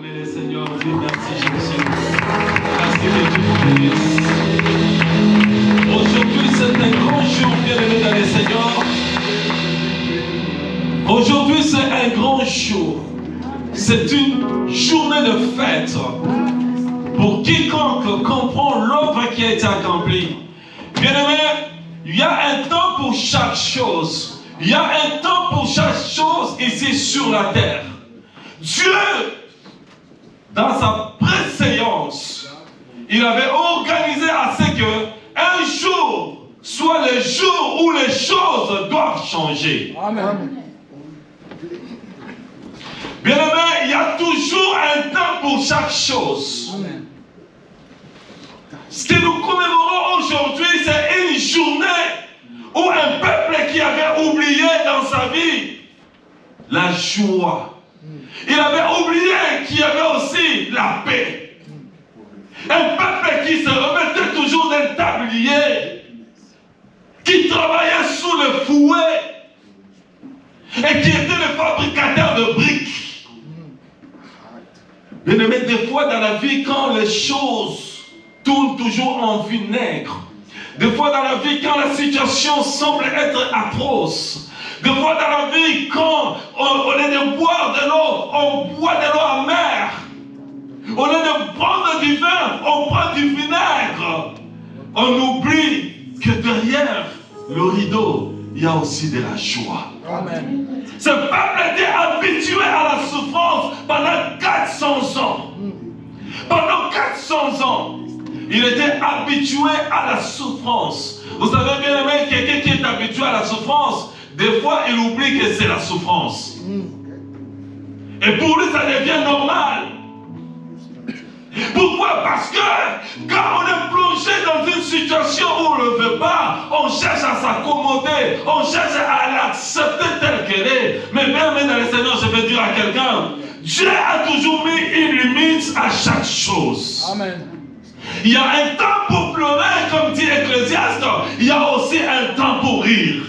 acclamer le Seigneur. Dis merci Jésus. Merci que tu nous bénisses. Aujourd'hui, c'est un grand jour, bien-aimé dans le Seigneur. Aujourd'hui, c'est un grand jour. C'est une journée de fête pour quiconque comprend l'œuvre qui a été accomplie. Bien-aimé, il y a un temps pour chaque chose. Il y a un temps pour chaque chose ici sur la terre. Dieu, dans sa préséance, il avait organisé à ce que un jour soit le jour où les choses doivent changer. Amen. Bien-aimé, il y a toujours un temps pour chaque chose. Amen. Ce que nous commémorons aujourd'hui, c'est une journée où un peuple qui avait oublié dans sa vie la joie. Il avait oublié qu'il y avait aussi la paix. Un peuple qui se remettait toujours d'un tablier, qui travaillait sous le fouet et qui était le fabricateur de briques. Bien-aimé, des fois dans la vie, quand les choses tournent toujours en vinaigre, des fois dans la vie, quand la situation semble être atroce, des fois dans la vie, quand au lieu de boire de l'eau, on boit de l'eau amère. Au lieu de prendre du vin, on prend du vinaigre. On oublie que derrière le rideau, il y a aussi de la joie. Amen. Ce peuple était habitué à la souffrance pendant 400 ans. Pendant 400 ans, il était habitué à la souffrance. Vous savez bien aimé, quelqu'un qui est habitué à la souffrance, des fois il oublie que c'est la souffrance. Et pour lui ça devient normal. Pourquoi? Parce que quand on est plongé dans une situation où on ne le veut pas, on cherche à s'accommoder, on cherche à l'accepter telle qu'elle est. Mais bien dans le Seigneur, je veux dire à quelqu'un, Dieu a toujours mis une limite à chaque chose. Amen. Il y a un temps pour pleurer, comme dit Ecclésiaste, il y a aussi un temps pour rire.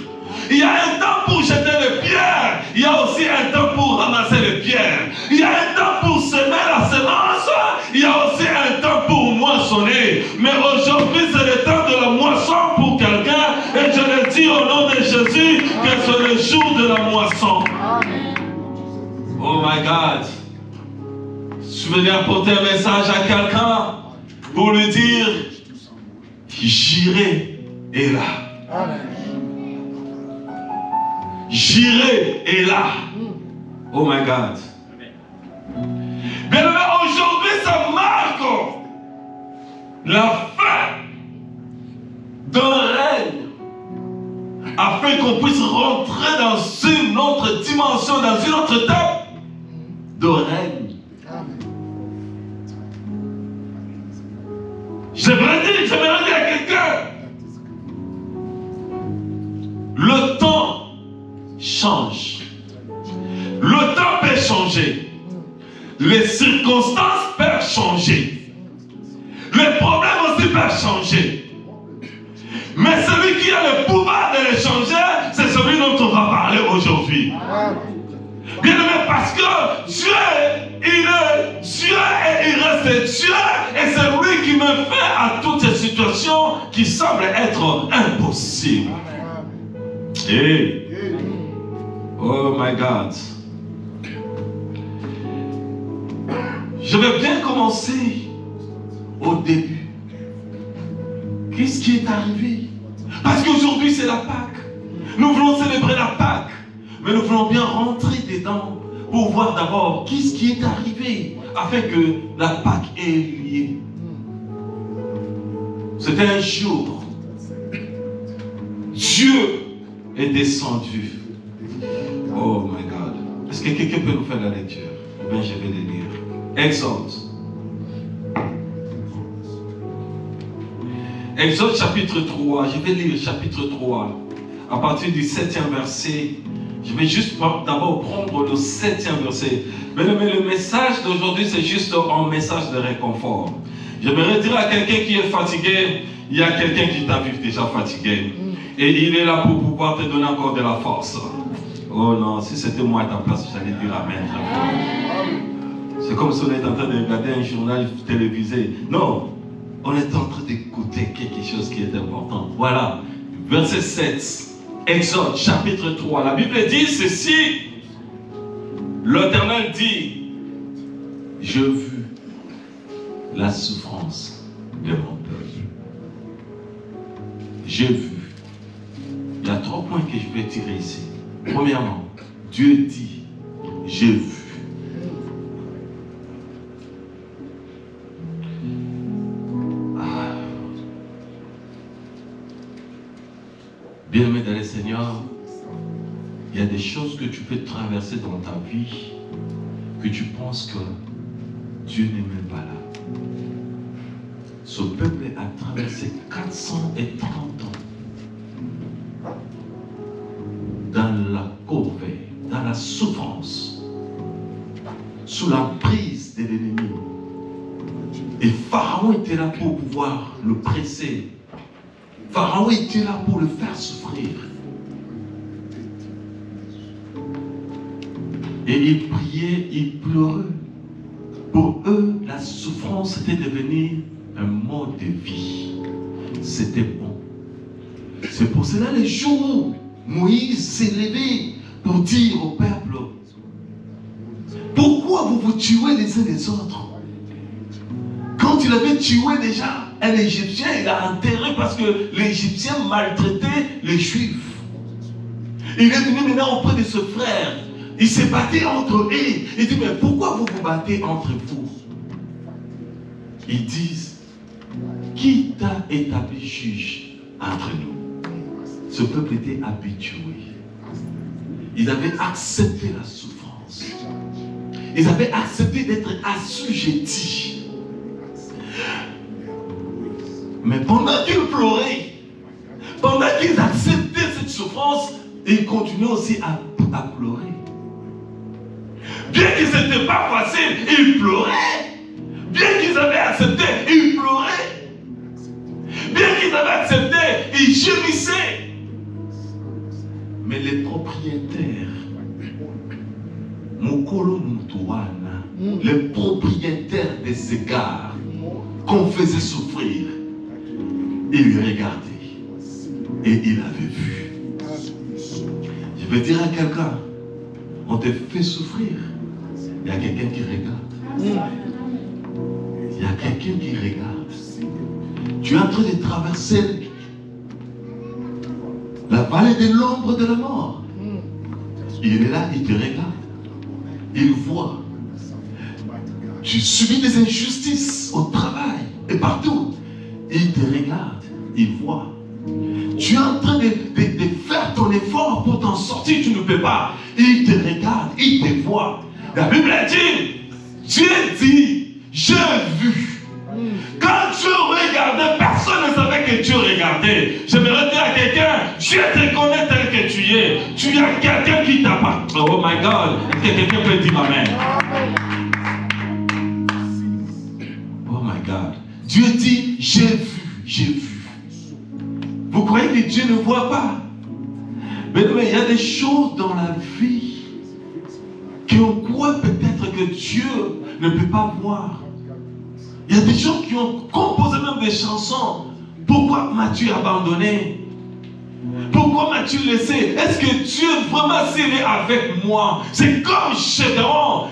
Il y a un temps pour jeter les pierres, il y a aussi un temps pour ramasser les pierres. Il y a un temps pour semer la semence, il y a aussi un temps pour moissonner. Mais aujourd'hui, c'est le temps de la moisson pour quelqu'un. Et je le dis au nom de Jésus que c'est le jour de la moisson. Oh my God. Je veux apporter un message à quelqu'un pour lui dire, j'irai est là. Amen. J'irai est là. Oh my God. Bien, aujourd'hui, ça marque la fin d'un règne afin qu'on puisse rentrer dans une autre dimension, dans une autre étape de règne. J'aimerais dire à quelqu'un, le temps change. Le temps peut changer. Les circonstances peuvent changer. Les problèmes aussi peuvent changer. Mais celui qui a le pouvoir de les changer, c'est celui dont on va parler aujourd'hui. Bien aimé, parce que Dieu, il est Dieu et il reste Dieu. Et c'est lui qui me fait à toutes ces situations qui semblent être impossibles. Hey. Oh my God. Je vais bien commencer au début. Qu'est-ce qui est arrivé? Parce qu'aujourd'hui c'est la Pâque. Nous voulons célébrer la Pâque. Mais nous voulons bien rentrer dedans pour voir d'abord qu'est-ce qui est arrivé afin que la Pâque ait lieu. C'était un jour. Dieu est descendu. Oh my God. Est-ce que quelqu'un peut nous faire la lecture? Ou bien je vais le lire. Exode. Exode chapitre 3. Je vais lire chapitre 3. À partir du 7e verset. Je vais juste d'abord prendre le 7e verset. Mais le message d'aujourd'hui, c'est juste un message de réconfort. J'aimerais dire à quelqu'un qui est fatigué, il y a quelqu'un qui t'a vu déjà fatigué. Et il est là pour pouvoir te donner encore de la force. Oh non, si c'était moi à ta place, j'allais dire Amen. C'est comme si on est en train de regarder un journal télévisé. Non, on est en train d'écouter quelque chose qui est important. Voilà, verset 7, Exode chapitre 3. La Bible dit ceci. L'Éternel dit, je vis la souffrance de mon peuple. J'ai vu. Il y a 3 points que je vais tirer ici. Premièrement, Dieu dit, j'ai vu. Bien-aimé dans le Seigneur, il y a des choses que tu peux traverser dans ta vie que tu penses que Dieu n'est même pas là. Ce peuple a traversé 430 ans dans la corvée, dans la souffrance, sous la prise de l'ennemi. Et Pharaon était là pour pouvoir le presser. Pharaon était là pour le faire souffrir. Et il priait, il pleurait. Pour eux, la souffrance était devenue un mode de vie. C'était bon. C'est pour cela les jours où Moïse s'est levé pour dire au peuple, pourquoi vous vous tuez les uns les autres? Quand il avait tué déjà un Égyptien, il a enterré parce que l'Égyptien maltraitait les Juifs. Il est venu maintenant auprès de ce frère. Il s'est battu entre eux. Il dit, mais pourquoi vous vous battez entre vous? Ils disent, qui t'a établi juge entre nous? Ce peuple était habitué. Ils avaient accepté la souffrance. Ils avaient accepté d'être assujettis. Mais pendant qu'ils pleuraient, pendant qu'ils acceptaient cette souffrance, ils continuaient aussi à pleurer. Bien que ce n'était pas facile, ils pleuraient. Bien qu'ils avaient accepté, ils pleuraient. Bien qu'ils avaient accepté, ils gémissaient. Mais les propriétaires, Mukolo Mutouana, les propriétaires de ces gares qu'on faisait souffrir, ils regardaient et il avait vu. Je veux dire à quelqu'un, on te fait souffrir. Il y a quelqu'un qui regarde. Il y a quelqu'un qui regarde. Tu es en train de traverser la vallée de l'ombre de la mort. Il est là, il te regarde. Il voit. Tu subis des injustices au travail et partout. Il te regarde, il voit. Tu es en train de faire ton effort pour t'en sortir, tu ne peux pas. Il te regarde, il te voit. La Bible dit, Dieu dit, j'ai vu. Quand Dieu regardait, personne ne savait que Dieu regardait. J'aimerais dire à quelqu'un, Dieu te connaît tel que tu es. Tu as quelqu'un qui t'appartient. Oh my God, est-ce que quelqu'un peut dire amen? Oh my God. Dieu dit, j'ai vu, j'ai vu. Vous croyez que Dieu ne voit pas? Mais il y a des choses dans la vie qu'on croit peut-être que Dieu ne peut pas voir. Il y a des gens qui ont composé même des chansons. Pourquoi m'as-tu abandonné? Pourquoi m'as-tu laissé? Est-ce que Dieu vraiment s'il est avec moi? C'est comme Gédéon.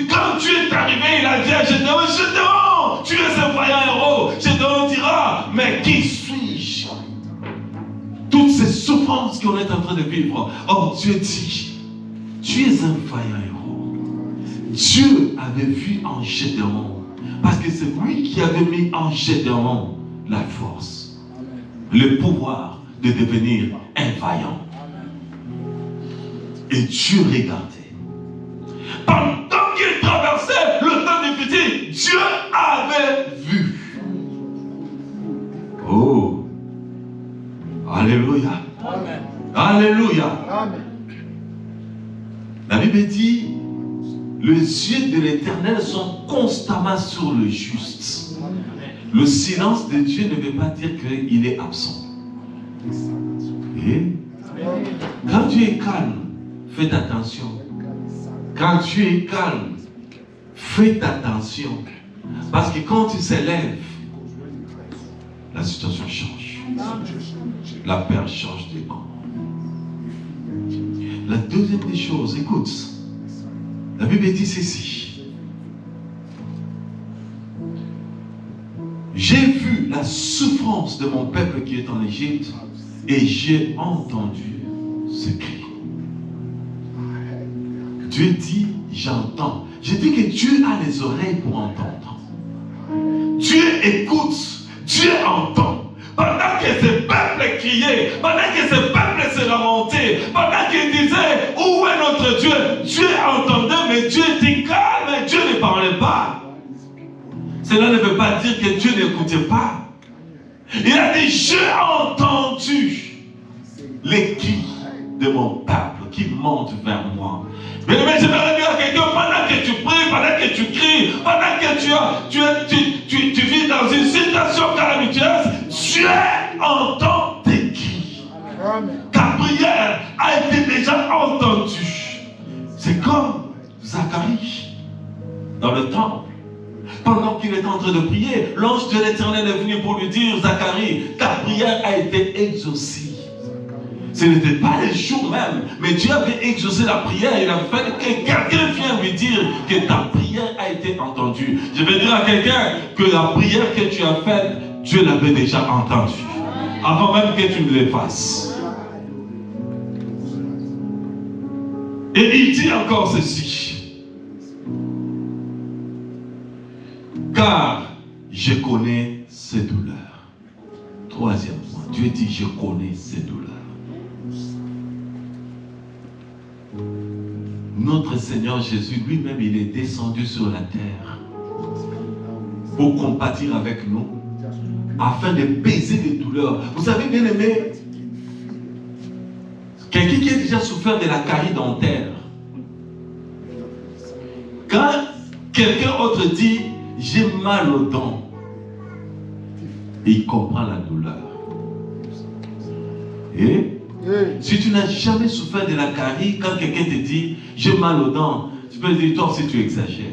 Quand Dieu est arrivé, il a dit à Gédéon, Gédéon, tu es un vaillant héros. Gédéon dira, mais qui suis-je? Toutes ces souffrances qu'on est en train de vivre. Oh, Dieu dit, tu es un vaillant héros. Dieu avait vu en Gédéon. Parce que c'est lui qui avait mis en Gédéon la force, le pouvoir de devenir un vaillant. Et Dieu regardait. Pendant qu'il traversait le temps difficile, Dieu avait vu. Oh, alléluia. Amen. Alléluia. Amen. La Bible dit, les yeux de l'Éternel sont constamment sur le juste. Le silence de Dieu ne veut pas dire qu'il est absent. Et quand tu es calme, fais attention. Quand tu es calme, faites attention. Parce que quand tu s'élèves, la situation change. La paire change de camp. La deuxième des choses, écoute, la Bible dit ceci. J'ai vu la souffrance de mon peuple qui est en Égypte et j'ai entendu ce cri. Dieu dit, j'entends. Je dis que Dieu a les oreilles pour entendre. Dieu écoute, Dieu entend. Pendant que ce peuple criait, pendant que ce peuple se lamentait, pendant qu'il disait, où est notre Dieu? Dieu entendait, mais Dieu était calme, Dieu ne parlait pas. Cela ne veut pas dire que Dieu n'écoutait pas. Il a dit, j'ai entendu les cris de mon peuple qui monte vers moi. Mais j'aimerais dire à quelqu'un, pendant que tu pries, pendant que tu cries, pendant que tu vis dans une situation calamiteuse, Dieu entend tes cris. Ta prière a été déjà entendue. C'est comme Zacharie dans le temple. Pendant qu'il est en train de prier, l'ange de l'Éternel est venu pour lui dire, Zacharie, ta prière a été exaucée. Ce n'était pas les jours même, mais Dieu avait exaucé la prière. Il a fait que quelqu'un vienne lui dire que ta prière a été entendue. Je vais dire à quelqu'un que la prière que tu as faite, Dieu l'avait déjà entendue. Avant même que tu ne les fasses. Et il dit encore ceci. Car je connais ses douleurs. Troisième point, Dieu dit je connais ses douleurs. Notre Seigneur Jésus lui-même, il est descendu sur la terre pour compatir avec nous, afin de baiser les douleurs. Vous savez, bien aimé, quelqu'un qui a déjà souffert de la carie dentaire, quand quelqu'un autre dit j'ai mal aux dents, il comprend la douleur. Et si tu n'as jamais souffert de la carie, quand quelqu'un te dit j'ai mal aux dents, tu peux dire toi aussi tu exagères.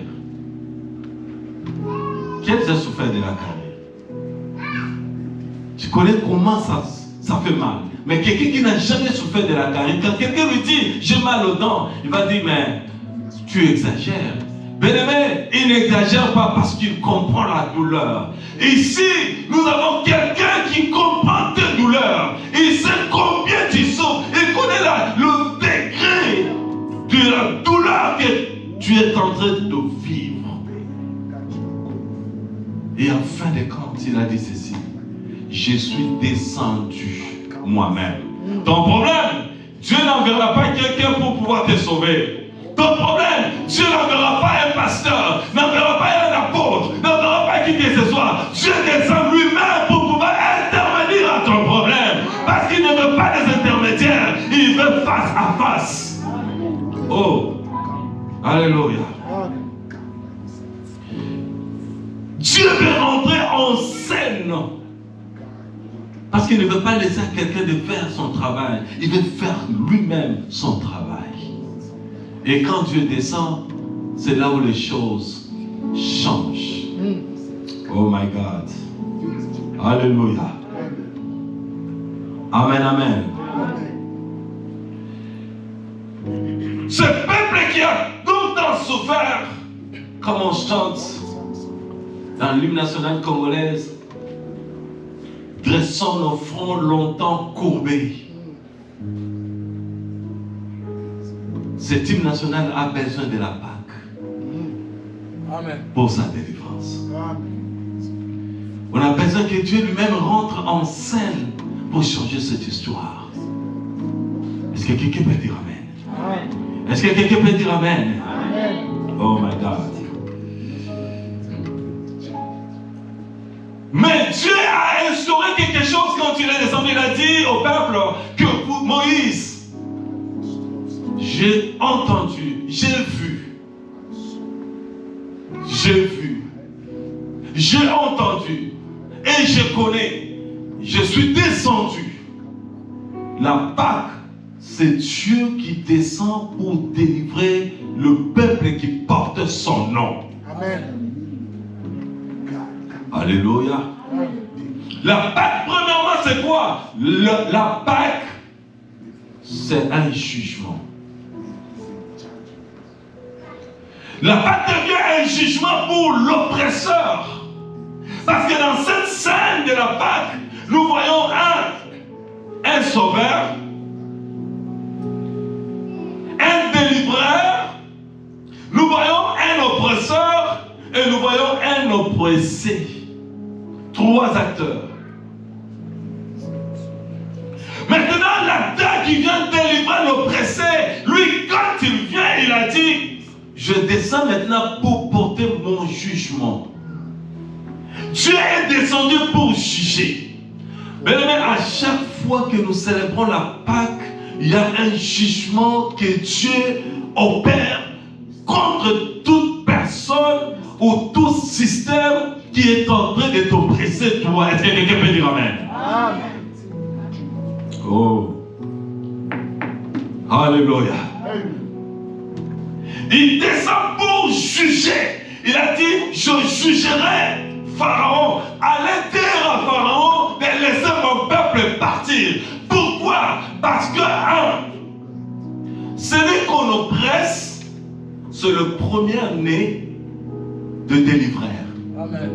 Qui a déjà souffert de la carie? Tu connais comment ça fait mal. Mais quelqu'un qui n'a jamais souffert de la carie, quand quelqu'un lui dit j'ai mal aux dents, il va dire mais tu exagères. Bien-aimé, il n'exagère pas parce qu'il comprend la douleur. Ici, nous avons quelqu'un qui comprend tes douleurs. Il sait combien tu souffres. Il connaît le degré de la douleur que tu es en train de vivre. Et en fin de compte, il a dit ceci. Je suis descendu moi-même. Ton problème, Dieu n'enverra pas quelqu'un pour pouvoir te sauver. Ton problème, Dieu n'enverra pas un pasteur, n'enverra pas un apôtre, n'enverra pas qui que ce soit. Dieu descend lui-même pour pouvoir intervenir à ton problème. Parce qu'il ne veut pas des intermédiaires, il veut face à face. Oh, alléluia. Dieu veut rentrer en scène. Parce qu'il ne veut pas laisser à quelqu'un de faire son travail. Il veut faire lui-même son travail. Et quand Dieu descend, c'est là où les choses changent. Oh my God. Alléluia. Amen, amen. Ce peuple qui a longtemps souffert, comme on chante dans l'hymne national congolaise, dressons nos fronts longtemps courbés. Cet hymne national a besoin de la Pâque. Amen. Pour sa délivrance. Amen. On a besoin que Dieu lui-même rentre en scène pour changer cette histoire. Est-ce que quelqu'un peut dire Amen? Amen. Est-ce que quelqu'un peut dire Amen? Amen. Oh my God. Mais Dieu a instauré quelque chose quand il est descendu. Il a dit au peuple que pour Moïse, j'ai entendu, j'ai vu, j'ai entendu et je connais, je suis descendu. La Pâque, c'est Dieu qui descend pour délivrer le peuple qui porte son nom. Alléluia. La Pâque, premièrement, c'est quoi? La Pâque, c'est un jugement. La Pâque devient un jugement pour l'oppresseur. Parce que dans cette scène de la Pâque, nous voyons un sauveur, un délivreur, nous voyons un oppresseur et nous voyons un oppressé. 3 acteurs. Maintenant, l'acteur qui vient délivrer l'oppressé, lui, quand il vient, il a dit, je descends maintenant pour porter mon jugement. Dieu est descendu pour juger. Mais à chaque fois que nous célébrons la Pâque, il y a un jugement que Dieu opère contre toute personne ou tout système qui est en train de t'oppresser, toi. Est-ce que quelqu'un peut dire Amen? Amen. Oh. Alléluia. Il descend pour juger. Il a dit, je jugerai Pharaon. Allez dire à Pharaon de laisser mon peuple partir. Pourquoi? Parce que, celui qu'on oppresse, c'est le premier-né de délivreur. Amen.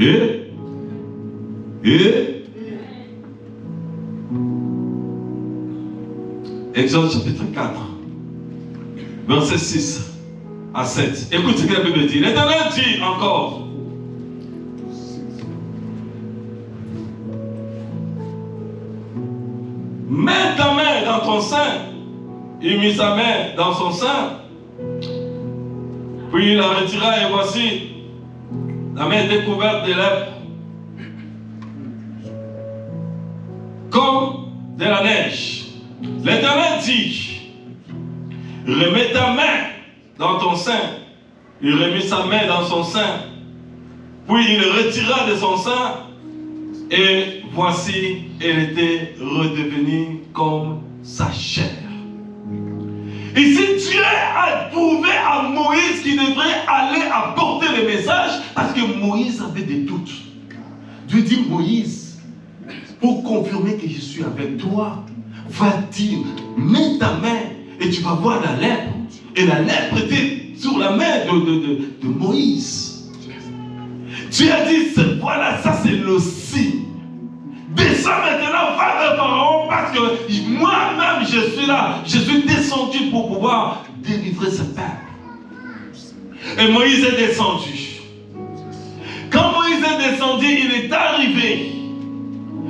Et Exode chapitre 4, verset 6 à 7. Écoute ce que la Bible dit. L'Éternel dit encore. Mets ta main dans ton sein. Il mit sa main dans son sein. Puis il la retira et voici, la main découverte de lèpre, comme de la neige. L'Éternel dit, remets ta main dans ton sein. Il remit sa main dans son sein. Puis il retira de son sein. Et voici, elle était redevenue comme sa chair. Ici, Dieu a prouvé à Moïse qu'il devrait aller apporter le message parce que Moïse avait des doutes. Dieu dit, Moïse, pour confirmer que je suis avec toi, va dire, mets ta main et tu vas voir la lèpre. Et la lèpre était sur la main de Moïse. Dieu a dit, voilà, ça c'est le signe. Descends maintenant, va vers Pharaon parce que moi-même je suis là. Je suis descendu pour pouvoir délivrer ce peuple. Et Moïse est descendu. Quand Moïse est descendu, il est arrivé.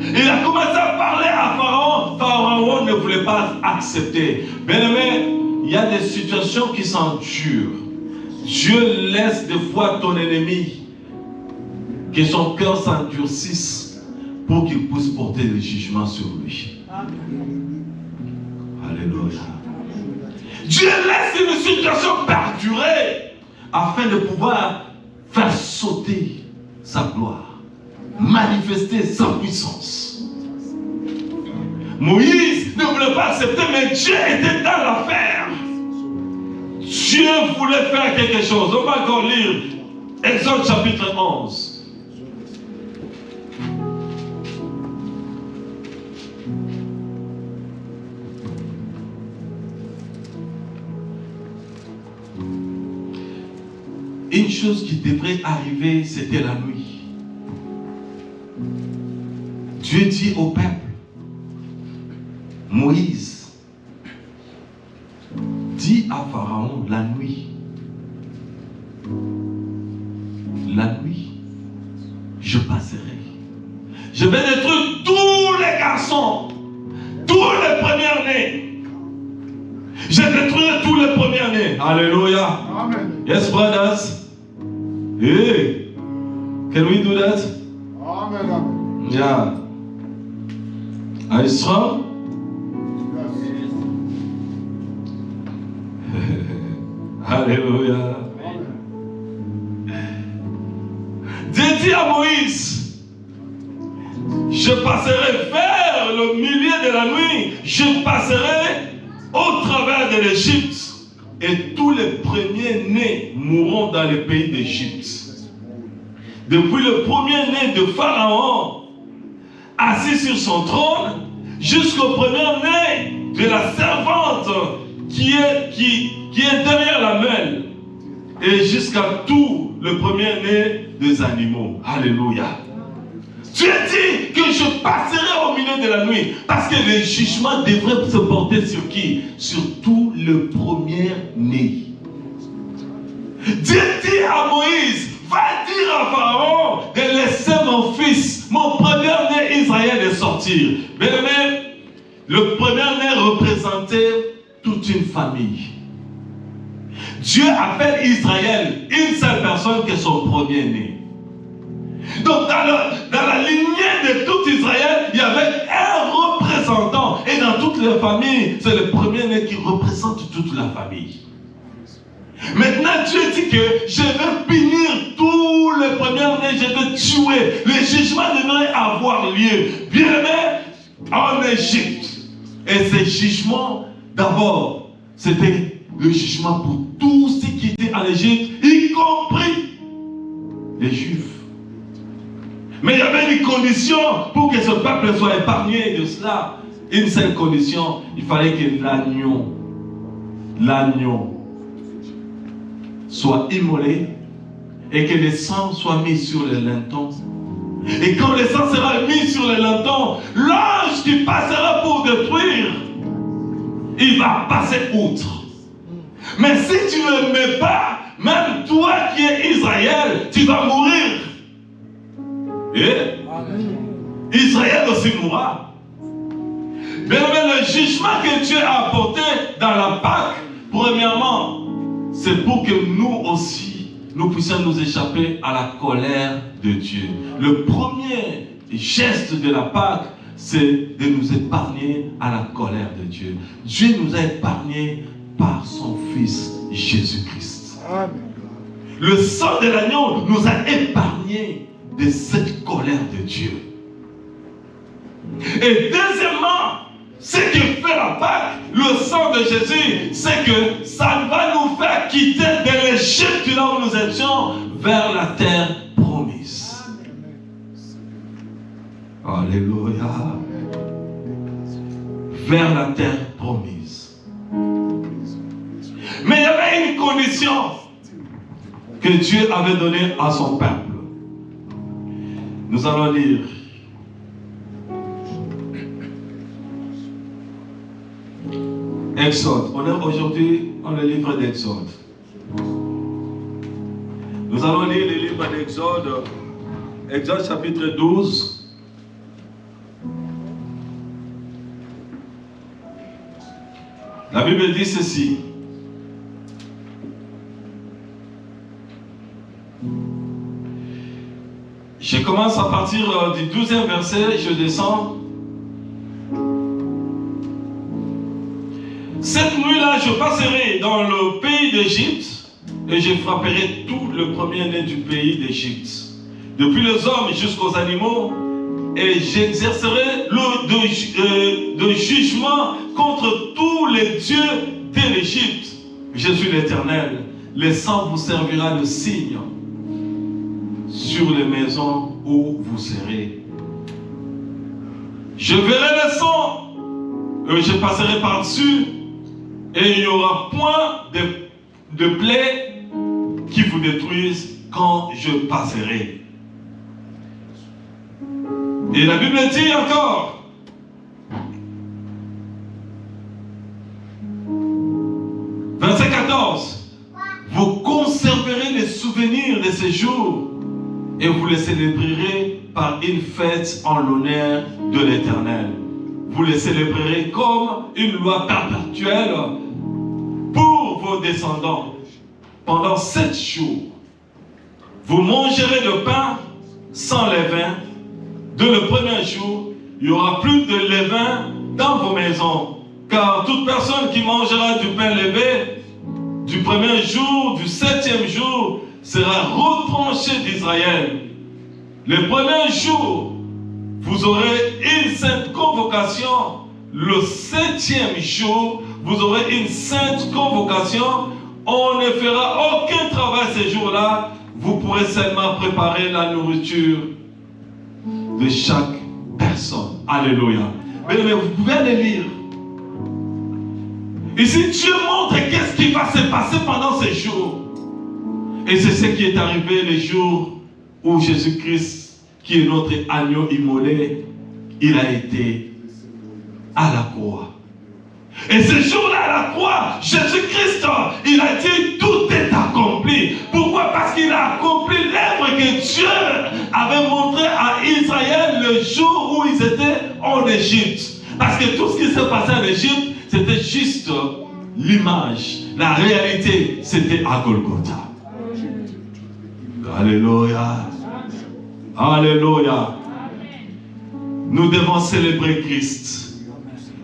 Il a commencé à parler à Pharaon. Pharaon ne voulait pas accepter. Bien-aimé, il y a des situations qui s'endurent. Dieu laisse des fois ton ennemi que son cœur s'endurcisse pour qu'il puisse porter le jugement sur lui. Alléluia. Dieu laisse une situation perdurer afin de pouvoir faire sauter sa gloire, manifester sa puissance. Moïse ne voulait pas accepter, mais Dieu était dans l'affaire. Dieu voulait faire quelque chose. On va encore lire Exode chapitre 11. Une chose qui devrait arriver, c'était la nuit. Dieu dit au peuple, Moïse, dis à Pharaon la nuit, je passerai. Je vais détruire tous les garçons, tous les premiers-nés. Je détruirai tous les premiers-nés. Alléluia. Amen. Yes, brothers. Hey, can we do that? Amen. Yeah. Are you strong? Yes. Alléluia. Dieu dit à Moïse, je passerai vers le milieu de la nuit, je passerai au travers de l'Égypte, et tous tous les premiers-nés mourront dans le pays d'Égypte. Depuis le premier-né de Pharaon, assis sur son trône, jusqu'au premier-né de la servante qui est derrière la meule, et jusqu'à tout le premier-né des animaux. Alléluia. Dieu dit que je passerai au milieu de la nuit, parce que le jugement devrait se porter sur qui? Sur tout le premier-né. Dieu dit à Moïse, va dire à Pharaon de laisser mon fils, mon premier-né Israël de sortir. Bien aimé, le premier-né représentait toute une famille. Dieu appelle Israël une seule personne qui est son premier-né. Donc dans la lignée de tout Israël, il y avait un représentant. Et dans toutes les familles, c'est le premier-né qui représente toute la famille. Maintenant, Dieu dit que je vais punir tous les premiers-nés, je vais tuer. Le jugement devrait avoir lieu. Bien aimé, en Égypte. Et ce jugement, d'abord, c'était le jugement pour tous ceux qui étaient en Égypte, y compris les Juifs. Mais il y avait une condition pour que ce peuple soit épargné de cela. Une seule condition, il fallait que l'agneau soit immolé et que le sang soit mis sur les lintons. Et quand le sang sera mis sur les lintons, l'ange qui passera pour détruire, il va passer outre. Mais si tu ne mets pas, même toi qui es Israël, tu vas mourir. Et Israël aussi mourra. Mais le jugement que Dieu a apporté dans la Pâque, premièrement, c'est pour que nous aussi, nous puissions nous échapper à la colère de Dieu. Le premier geste de la Pâque, c'est de nous épargner à la colère de Dieu. Dieu nous a épargnés par son Fils Jésus-Christ. Le sang de l'agneau nous a épargnés de cette colère de Dieu. Et deuxièmement, ce que fait la Pâque, le sang de Jésus, c'est que ça va nous faire quitter de l'Égypte là où nous étions vers la terre promise. Alléluia. Vers la terre promise. Mais il y avait une condition que Dieu avait donnée à son peuple. Nous allons lire Exode. On est aujourd'hui dans le livre d'Exode. Nous allons lire le livre d'Exode. Exode chapitre 12. La Bible dit ceci. Je commence à partir du 12e verset, je descends. Cette nuit-là, je passerai dans le pays d'Égypte et je frapperai tout le premier-né du pays d'Égypte, depuis les hommes jusqu'aux animaux, et j'exercerai le jugement contre tous les dieux de l'Égypte. Je suis l'Éternel. Le sang vous servira de signe sur les maisons où vous serez. Je verrai le sang, je passerai par-dessus, et il n'y aura point de plaies qui vous détruisent quand je passerai. Et la Bible dit encore, verset 14, vous conserverez les souvenirs de ces jours et vous les célébrerez par une fête en l'honneur de l'Éternel. Vous les célébrerez comme une loi perpétuelle pour vos descendants. Pendant 7 jours, vous mangerez le pain sans levain. Dès le premier jour, il n'y aura plus de levain dans vos maisons. Car toute personne qui mangera du pain levé du premier jour, du 7e jour, sera retranché d'Israël. Le premier jour, vous aurez une sainte convocation. Le 7e jour, vous aurez une sainte convocation. on ne fera aucun travail ces jours-là. Vous pourrez seulement préparer la nourriture de chaque personne. Alléluia. Mais vous pouvez aller lire. Ici, Dieu montre qu'est-ce qui va se passer pendant ces jours. Et c'est ce qui est arrivé les jours où Jésus-Christ, qui est notre agneau immolé, il a été à la croix. Et ce jour-là à la croix, Jésus-Christ, il a dit tout est accompli. Pourquoi? Parce qu'il a accompli l'œuvre que Dieu avait montré à Israël le jour où ils étaient en Égypte. Parce que tout ce qui s'est passé en Égypte, c'était juste l'image. La réalité, c'était à Golgotha. Alléluia. Alléluia. Nous devons célébrer Christ.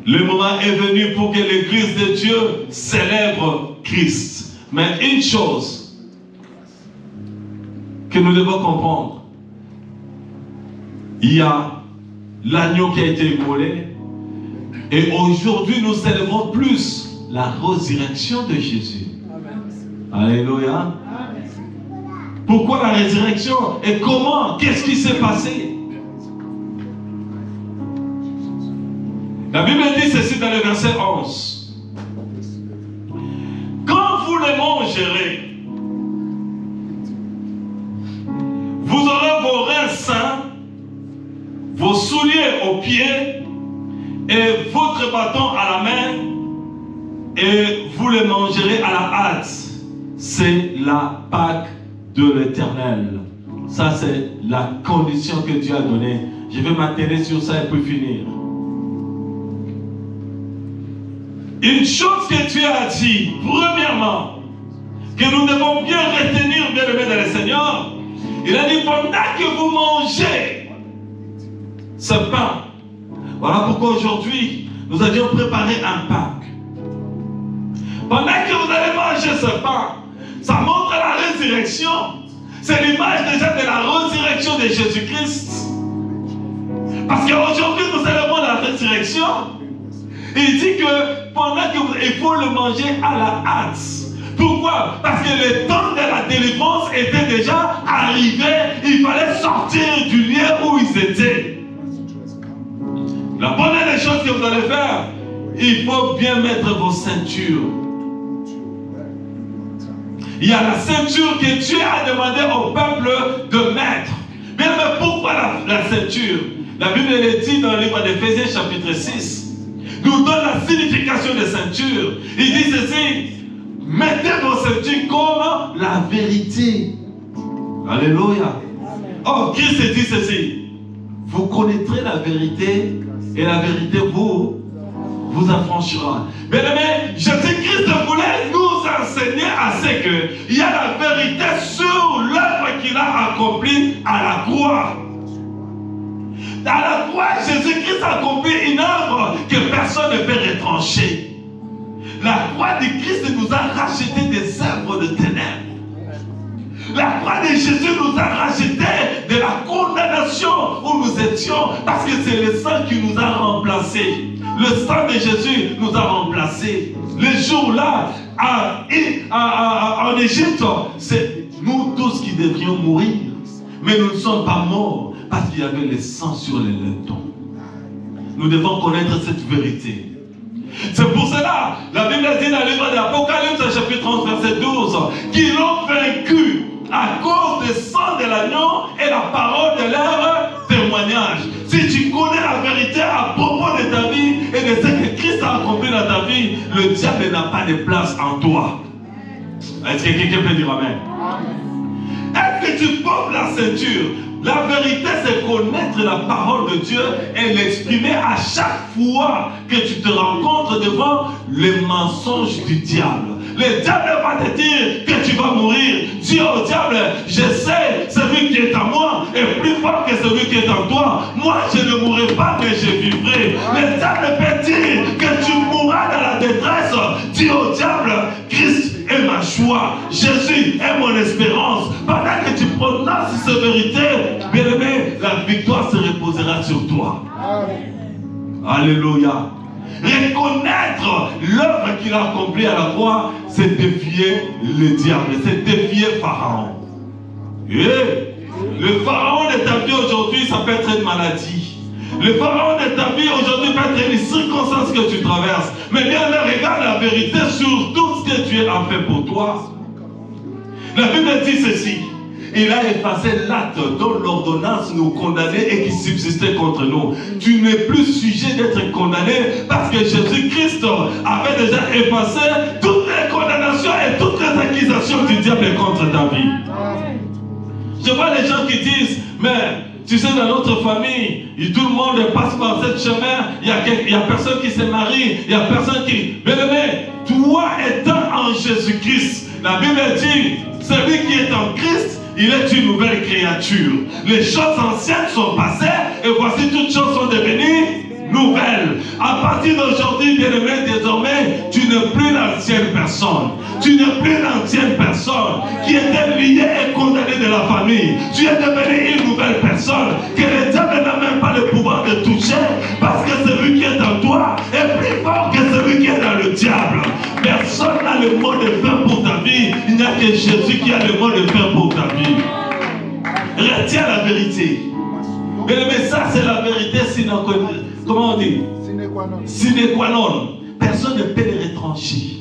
Le moment est venu pour que l'Église de Dieu célèbre Christ. Mais une chose que nous devons comprendre, il y a l'agneau qui a été immolé. Et aujourd'hui, nous célébrons plus la résurrection de Jésus. Alléluia. Pourquoi la résurrection? Et comment? Qu'est-ce qui s'est passé? La Bible dit ceci dans le verset 11. Quand vous les mangerez, vous aurez vos reins sains, vos souliers aux pieds, et votre bâton à la main, et vous les mangerez à la hâte. C'est la Pâque de l'Éternel. Ça, c'est la condition que Dieu a donnée. Je vais m'atteler sur ça et puis finir. Une chose que Dieu a dit, premièrement, que nous devons bien retenir, bien aimés dans le Seigneur, il a dit pendant que vous mangez ce pain. Voilà pourquoi aujourd'hui, nous avions préparé un Pâques. Pendant que vous allez manger ce pain, ça montre la résurrection. C'est l'image déjà de la résurrection de Jésus-Christ. Parce qu'aujourd'hui, nous célébrons la résurrection. Il dit que pendant que il faut le manger à la hâte. Pourquoi? Parce que le temps de la délivrance était déjà arrivé. Il fallait sortir du lieu où ils étaient. La première des choses que vous allez faire, il faut bien mettre vos ceintures. Il y a la ceinture que Dieu a demandé au peuple de mettre. Mais pourquoi la ceinture? La Bible le dit dans le livre d'Éphésiens chapitre 6. Nous donne la signification des ceintures. Il dit ceci: mettez vos ceintures comme la vérité. Alléluia. Oh, Christ dit ceci: vous connaîtrez la vérité et la vérité vous affranchira. Bien aimé, Jésus-Christ voulait nous enseigner à ce qu'il y a la vérité sur l'œuvre qu'il a accomplie à la croix. Dans la croix, Jésus-Christ a accompli une œuvre que personne ne peut retrancher. La croix de Christ nous a racheté des œuvres de ténèbres. La croix de Jésus nous a racheté de la condamnation où nous étions, parce que c'est le sang qui nous a remplacés. Le sang de Jésus nous a remplacés. Le jour-là, en Égypte, c'est nous tous qui devrions mourir. Mais nous ne sommes pas morts parce qu'il y avait le sang sur les lèvres. Nous devons connaître cette vérité. C'est pour cela, la Bible dit dans le livre d'Apocalypse, chapitre 11, verset 12, qu'ils l'ont vaincu à cause du sang de l'agneau et la parole de leur témoignage. Si tu connais la vérité à propos de ta vie et de ce que Christ a accompli dans ta vie, le diable n'a pas de place en toi. Est-ce que quelqu'un peut dire Amen? Est-ce que tu portes la ceinture? La vérité, c'est connaître la parole de Dieu et l'exprimer à chaque fois que tu te rencontres devant les mensonges du diable. Le diable va te dire que tu vas mourir. Dis au diable: je sais, celui qui est en moi est plus fort que celui qui est en toi. Moi, je ne mourrai pas, mais je vivrai. Le diable peut dire que tu mourras dans la détresse. Dis au diable: Christ est ma joie, Jésus est mon espérance. Pendant que tu prononces cette vérité, bien aimé, la victoire se reposera sur toi. Alléluia. Reconnaître l'œuvre qu'il a accomplie à la croix, c'est défier le diable, c'est défier Pharaon. Le Pharaon de ta vie aujourd'hui, ça peut être une maladie. Le Pharaon de ta vie aujourd'hui peut être une circonstance que tu traverses. Mais bien, regarde la vérité sur tout ce que Dieu a fait pour toi. La Bible dit ceci. Il a effacé l'acte dont l'ordonnance nous condamnait et qui subsistait contre nous. Tu n'es plus sujet d'être condamné parce que Jésus-Christ avait déjà effacé toutes les condamnations et toutes les accusations du diable contre ta vie. Je vois les gens qui disent, mais tu sais, dans notre famille, tout le monde passe par ce chemin, il n'y a personne qui se marie, il n'y a personne qui... Mais toi étant en Jésus-Christ, la Bible dit, celui qui est en Christ, il est une nouvelle créature. Les choses anciennes sont passées et voici toutes choses sont devenues nouvelles. À partir d'aujourd'hui, bien-aimé, désormais, tu n'es plus l'ancienne personne. Tu n'es plus l'ancienne personne qui était liée et condamnée de la famille. Tu es devenu une nouvelle personne que le diable n'a même pas le pouvoir de toucher parce que celui qui est en toi est plus fort que celui qui est dans le diable. Personne n'a le mot de fin pour ta vie. Il n'y a que Jésus qui a le mot de fin pour ta vie. Retiens la vérité. Mais ça, c'est la vérité sinon, comment on dit? Sine qua non. Personne ne peut les retrancher.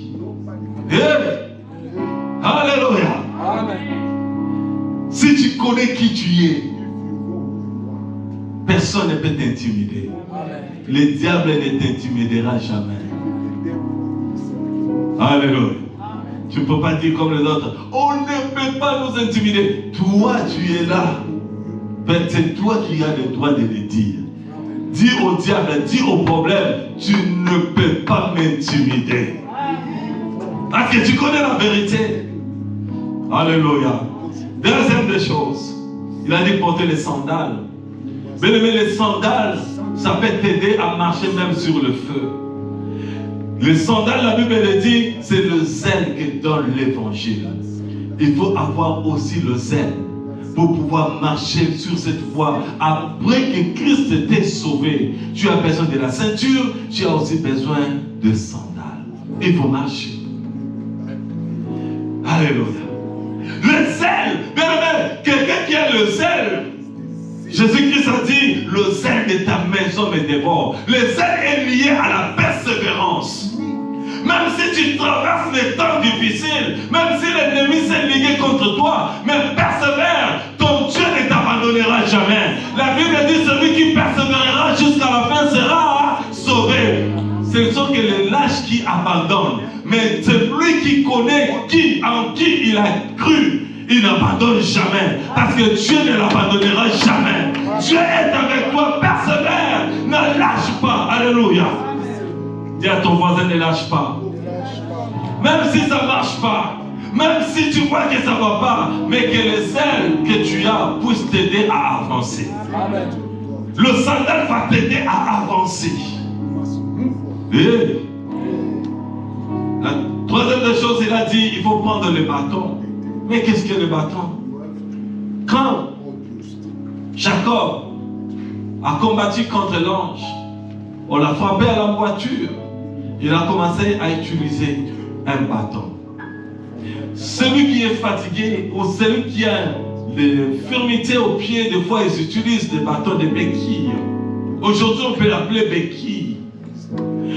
Alléluia. Si tu connais qui tu es, personne ne peut t'intimider. Le diable ne t'intimidera jamais. Alléluia. Tu ne peux pas dire comme les autres, on ne peut pas nous intimider. Toi, tu es là. C'est toi qui as le droit de le dire. Dis au diable, dis au problème, tu ne peux pas m'intimider. Parce que tu connais la vérité. Alléluia. Deuxième des choses, il a dit porter les sandales. Mais les sandales, ça peut t'aider à marcher même sur le feu. Les sandales, la Bible le dit, c'est le zèle que donne l'évangile. Il faut avoir aussi le zèle pour pouvoir marcher sur cette voie. Après que Christ t'ait sauvé, tu as besoin de la ceinture, tu as aussi besoin de sandales. Il faut marcher. Alléluia. Le zèle, bien aimé, quelqu'un qui a le zèle, Jésus-Christ a dit, le zèle de ta maison me dévore. Le zèle est lié à la persévérance. Même si tu traverses les temps difficiles, même si l'ennemi s'est ligué contre toi, mais persévère, ton Dieu ne t'abandonnera jamais. La Bible dit, celui qui persévérera jusqu'à la fin sera sauvé. Ce ne sont que les lâches qui abandonnent. Mais celui qui connaît en qui il a cru, il n'abandonne jamais. Parce que Dieu ne l'abandonnera jamais. Dieu est avec toi, persévère, ne lâche pas. Alléluia. Dis à ton voisin, ne lâche pas. Même si ça ne marche pas, même si tu vois que ça ne va pas, mais que les ailes que tu as puissent t'aider à avancer. Amen. Le sandal va t'aider à avancer. Et la troisième des choses, il a dit, il faut prendre le bâton. Mais qu'est-ce que le bâton? Quand Jacob a combattu contre l'ange, on l'a frappé à la voiture, il a commencé à utiliser un bâton. Celui qui est fatigué ou celui qui a des infirmités aux pieds, des fois ils utilisent des bâtons de béquilles. Aujourd'hui on peut l'appeler béquille.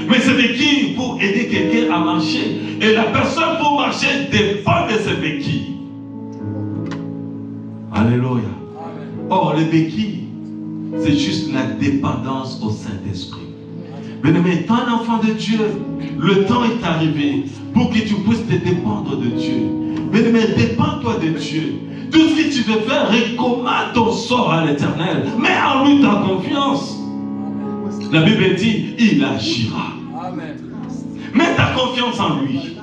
Mais c'est béquille pour aider quelqu'un à marcher. Et la personne pour marcher dépend de ses béquilles. Alléluia. Or les béquilles, c'est juste la dépendance au Saint-Esprit. Bien-aimé, étant un enfant de Dieu, le temps est arrivé pour que tu puisses te dépendre de Dieu. Bien-aimé, dépends-toi de Dieu. Tout ce que tu veux faire, recommande ton sort à l'Éternel. Mets en lui ta confiance. La Bible dit, il agira. Mets ta confiance en lui.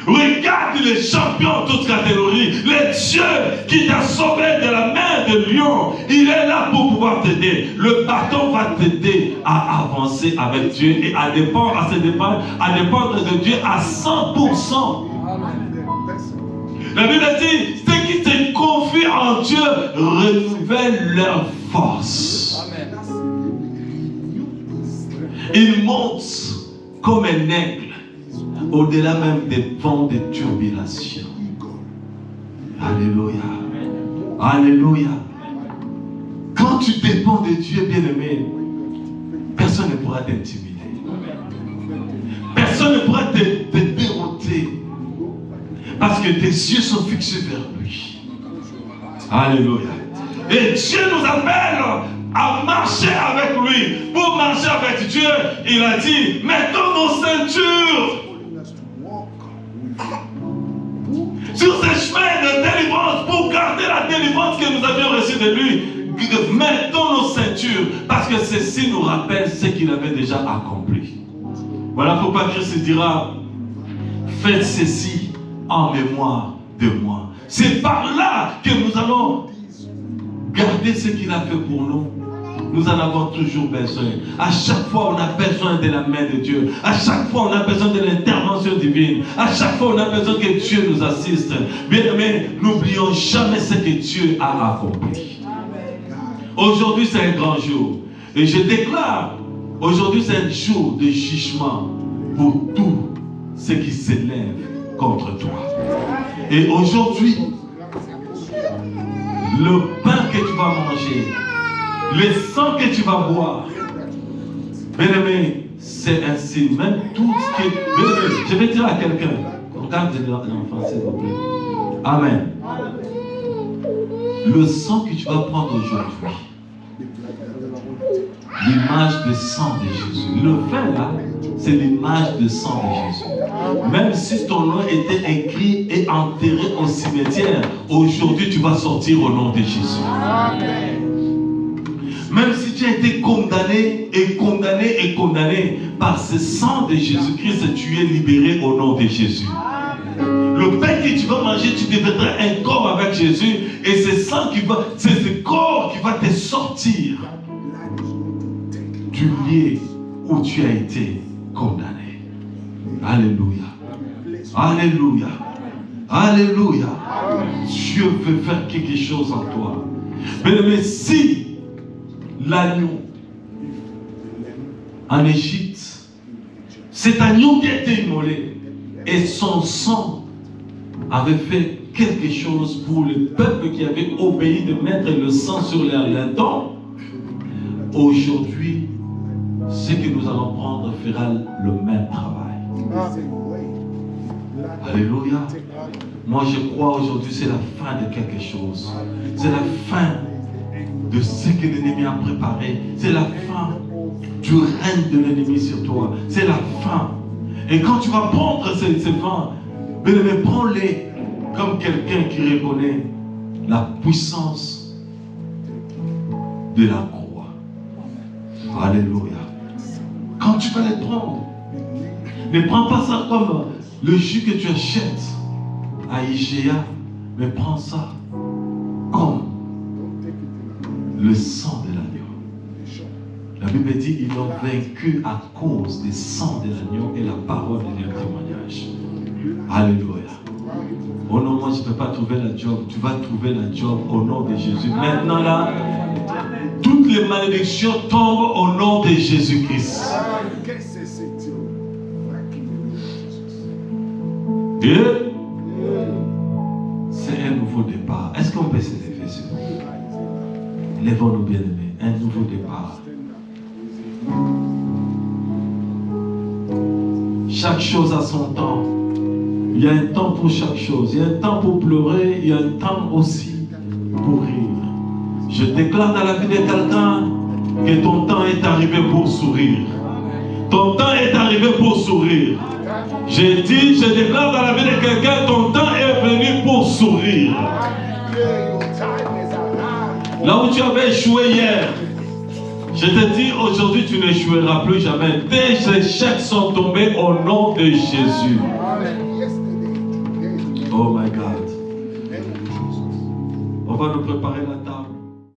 Regarde les champions de toute catégorie, le Dieu qui t'a sauvé de la main de lion. Il est là pour pouvoir t'aider. Le bâton va t'aider à avancer avec Dieu et à dépendre de Dieu à 100%. La Bible dit, ceux qui se confient en Dieu renouvellent leur force. Ils montent comme un aigle, au-delà même des vents de turbulation. Alléluia. Alléluia. Quand tu dépends de Dieu, bien-aimé, personne ne pourra t'intimider. Personne ne pourra te dérouter. Parce que tes yeux sont fixés vers lui. Alléluia. Et Dieu nous appelle à marcher avec lui. Pour marcher avec Dieu, il a dit, mettons nos ceintures. Sur ces chemins de délivrance, pour garder la délivrance que nous avions reçue de lui, mettons nos ceintures, parce que ceci nous rappelle ce qu'il avait déjà accompli. Voilà pourquoi Christ dira, faites ceci en mémoire de moi. C'est par là que nous allons garder ce qu'il a fait pour nous. Nous en avons toujours besoin. À chaque fois, on a besoin de la main de Dieu. À chaque fois, on a besoin de l'intervention divine. À chaque fois, on a besoin que Dieu nous assiste. Bien-aimés, n'oublions jamais ce que Dieu a accompli. Aujourd'hui, c'est un grand jour. Et je déclare, aujourd'hui, c'est un jour de jugement pour tous ceux qui s'élèvent contre toi. Et aujourd'hui, le pain que tu vas manger, le sang que tu vas boire, bien-aimé, c'est un signe. Même tout ce qui est... Bien-aimé, je vais dire à quelqu'un, regarde l'enfant, s'il vous plaît. Amen. Le sang que tu vas prendre aujourd'hui, l'image du sang de Jésus. Le vin là, c'est l'image du sang de Jésus. Même si ton nom était écrit et enterré au cimetière, aujourd'hui tu vas sortir au nom de Jésus. Amen. Même si tu as été condamné et condamné par ce sang de Jésus-Christ, tu es libéré au nom de Jésus. Le pain que tu vas manger, tu deviendras un corps avec Jésus, et c'est ce corps qui va te sortir du lieu où tu as été condamné. Alléluia. Alléluia. Alléluia. Dieu veut faire quelque chose en toi. Mais si l'agneau en Égypte, cet agneau qui a été immolé et son sang avait fait quelque chose pour le peuple qui avait obéi de mettre le sang sur les lintons, aujourd'hui, ce que nous allons prendre fera le même travail. Alléluia. Moi je crois aujourd'hui c'est la fin de quelque chose. C'est la fin de ce que l'ennemi a préparé. C'est la fin du règne de l'ennemi sur toi. C'est la fin. Et quand tu vas prendre ces vins, prends-les comme quelqu'un qui reconnaît la puissance de la croix. Alléluia. Quand tu vas les prendre, ne prends pas ça comme le jus que tu achètes à IGA, mais prends ça comme le sang de l'agneau. La Bible dit ils ont vaincu à cause du sang de l'agneau et la parole de leur témoignage. Alléluia. Oh non, moi je ne peux pas trouver la job. Tu vas trouver la job au nom de Jésus. Maintenant là, toutes les malédictions tombent au nom de Jésus-Christ. Et c'est un nouveau départ. Est-ce qu'on peut se lever sur nous? Lèvons-nous bien-aimés. Un nouveau départ. Chaque chose a son temps. Il y a un temps pour chaque chose. Il y a un temps pour pleurer. Il y a un temps aussi pour rire. Je déclare dans la vie de quelqu'un que ton temps est arrivé pour sourire. Ton temps est arrivé pour sourire. Je déclare dans la vie de quelqu'un, ton temps est venu pour sourire. Là où tu avais échoué hier, je te dis aujourd'hui tu n'échoueras plus jamais. Tes échecs sont tombés au nom de Jésus. Oh my God. On va nous préparer la